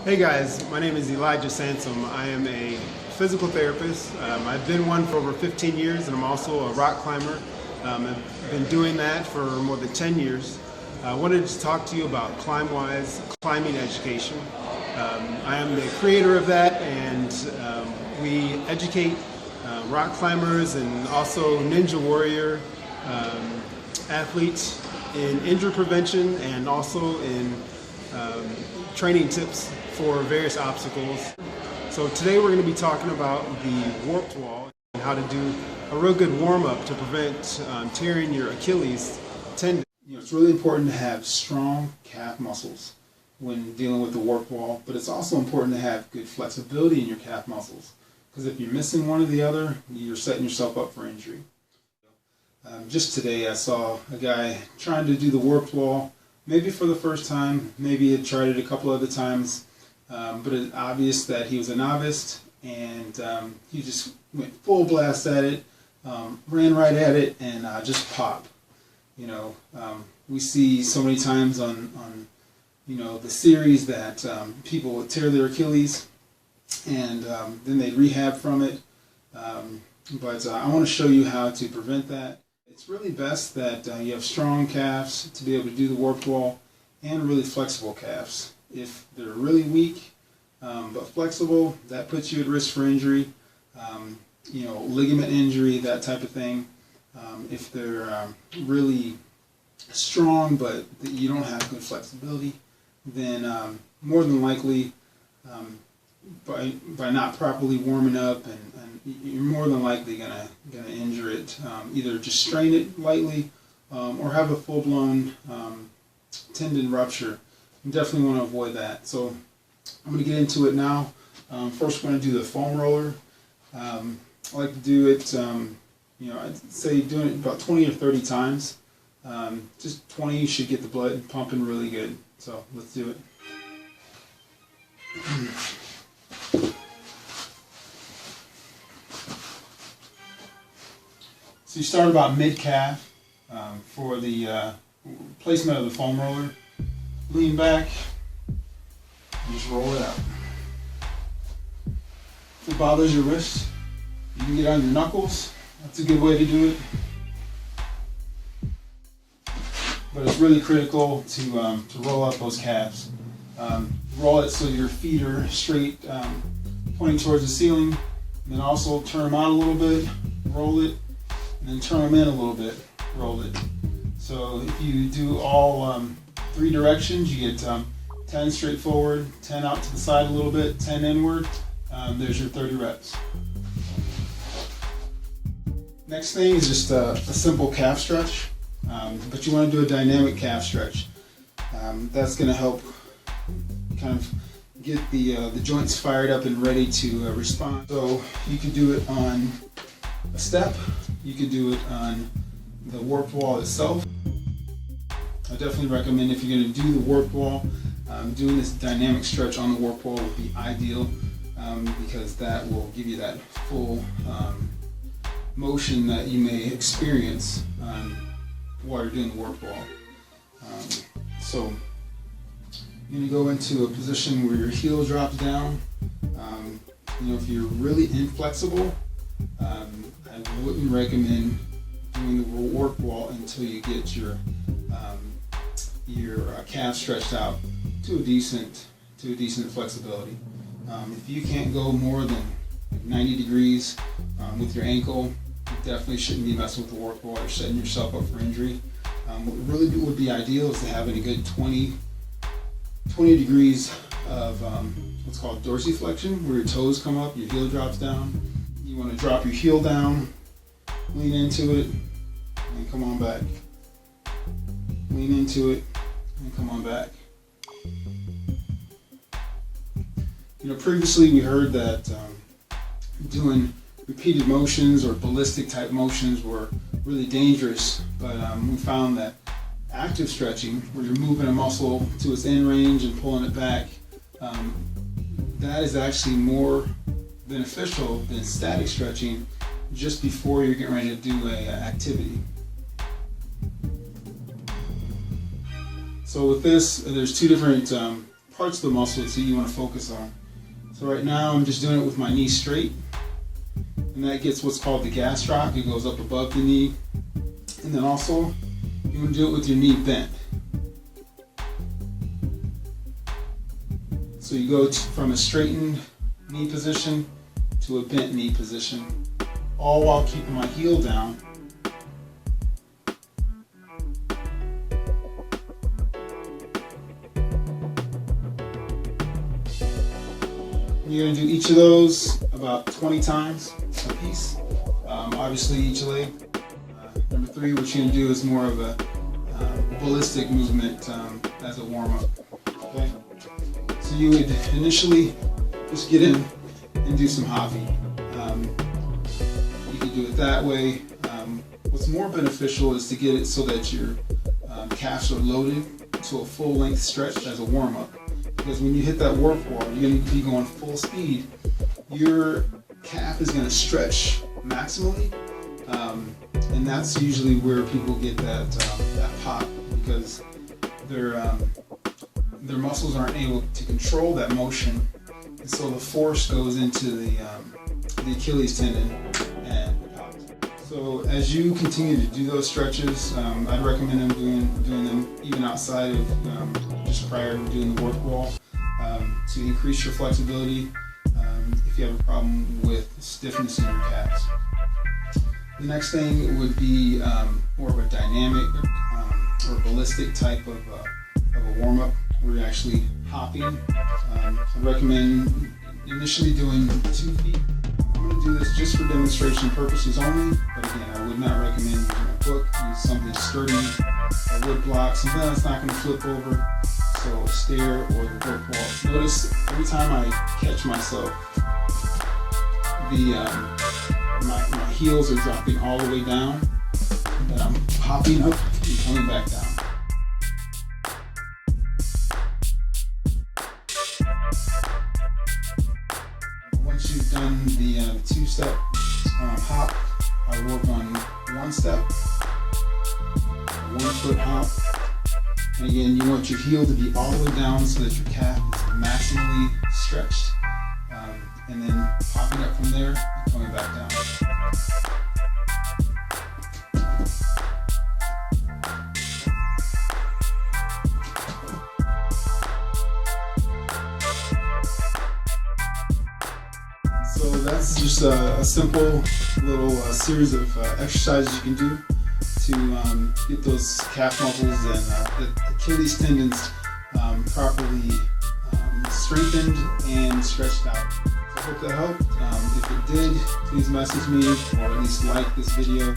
Hey guys, my name is Elijah Sansom. I am a physical therapist. I've been one for over 15 years and I'm also a rock climber. I've been doing that for more than 10 years. I wanted to talk to you about ClimbWise climbing education. I am the creator of that, and we educate rock climbers and also Ninja Warrior athletes in injury prevention and also in training tips for various obstacles. So today we're going to be talking about the warped wall and how to do a real good warm-up to prevent tearing your Achilles tendon. It's really important to have strong calf muscles when dealing with the warped wall, but it's also important to have good flexibility in your calf muscles, because if you're missing one or the other, you're setting yourself up for injury. Just today I saw a guy trying to do the warped wall, maybe for the first time, maybe he had tried it a couple other times, but it's obvious that he was a novice, and he just went full blast at it, ran right at it, and just popped. We see so many times on the series that people would tear their Achilles, and then they rehab from it. But I want to show you how to prevent that. It's really best that you have strong calves to be able to do the warped wall, and really flexible calves. If they're really weak but flexible, that puts you at risk for injury, ligament injury, that type of thing. If they're really strong but you don't have good flexibility, then more than likely, by not properly warming up, and you're more than likely gonna injure it. Either just strain it lightly, or have a full-blown tendon rupture. You definitely want to avoid that. So I'm going to get into it now. First, we're going to do the foam roller. I like to do it, I'd say doing it about 20 or 30 times. Just 20 should get the blood pumping really good. So let's do it. So you start about mid-calf for the placement of the foam roller. Lean back and just roll it out. If it bothers your wrist, you can get on your knuckles. That's a good way to do it. But it's really critical to roll out those calves. Roll it so your feet are straight, pointing towards the ceiling. And then also turn them out a little bit, roll it, and then turn them in a little bit, roll it. So if you do all 3 directions, you get 10 straight forward, 10 out to the side a little bit, 10 inward. There's your 30 reps. Next thing is just a simple calf stretch, but you want to do a dynamic calf stretch. That's going to help kind of get the joints fired up and ready to respond. So you could do it on a step, you could do it on the warped wall itself. I definitely recommend, if you're going to do the warped wall, doing this dynamic stretch on the warped wall would be ideal, because that will give you that full motion that you may experience while you're doing the warped wall. So you're going to go into a position where your heel drops down. If you're really inflexible, I wouldn't recommend doing the warped wall until you get your calf stretched out to a decent flexibility. If you can't go more than 90 degrees with your ankle, you definitely shouldn't be messing with the warped wall. You're setting yourself up for injury. What really would be ideal is to have a good 20 degrees of what's called dorsiflexion, where your toes come up, your heel drops down. You want to drop your heel down, lean into it, and come on back. Lean into it, and come on back. Previously we heard that doing repeated motions or ballistic type motions were really dangerous, but we found that active stretching, where you're moving a muscle to its end range and pulling it back, that is actually more beneficial than static stretching just before you're getting ready to do a activity. So with this, there's 2 different parts of the muscle that you want to focus on. So right now I'm just doing it with my knee straight, and that gets what's called the gastroc. It goes up above the knee, and then also you want to do it with your knee bent. So you go from a straightened knee position to a bent knee position, all while keeping my heel down. You're going to do each of those about 20 times a piece, obviously each leg. Number 3, what you're going to do is more of a ballistic movement as a warm-up. Okay? So you would initially just get in and do some hopping. You can do it that way. What's more beneficial is to get it so that your calves are loaded to a full-length stretch as a warm-up. Because when you hit that work wall, you're going to be going full speed. Your calf is going to stretch maximally, and that's usually where people get that pop, because their muscles aren't able to control that motion, and so the force goes into the Achilles tendon and it pops. So as you continue to do those stretches, I'd recommend doing them even outside of just prior to doing the work wall, to increase your flexibility if you have a problem with stiffness in your calves. The next thing would be more of a dynamic or ballistic type of a warm-up where you're actually hopping. I recommend initially doing 2 feet. I'm going to do this just for demonstration purposes only, but again, I would not recommend using a hook. Use something sturdy, a wood block, something that's not going to flip over. So a stair or the work wall. Notice every time I catch myself, my heels are dropping all the way down, and then I'm popping up and coming back down. Once you've done the 2-step hop, I work on 1-step, 1-foot hop. And again, you want your heel to be all the way down so that your calf is maximally stretched. And then popping up from there and coming back down. So that's just a simple little series of exercises you can do to get those calf muscles and the Achilles tendons properly strengthened and stretched out. So I hope that helped. If it did, please message me or at least like this video.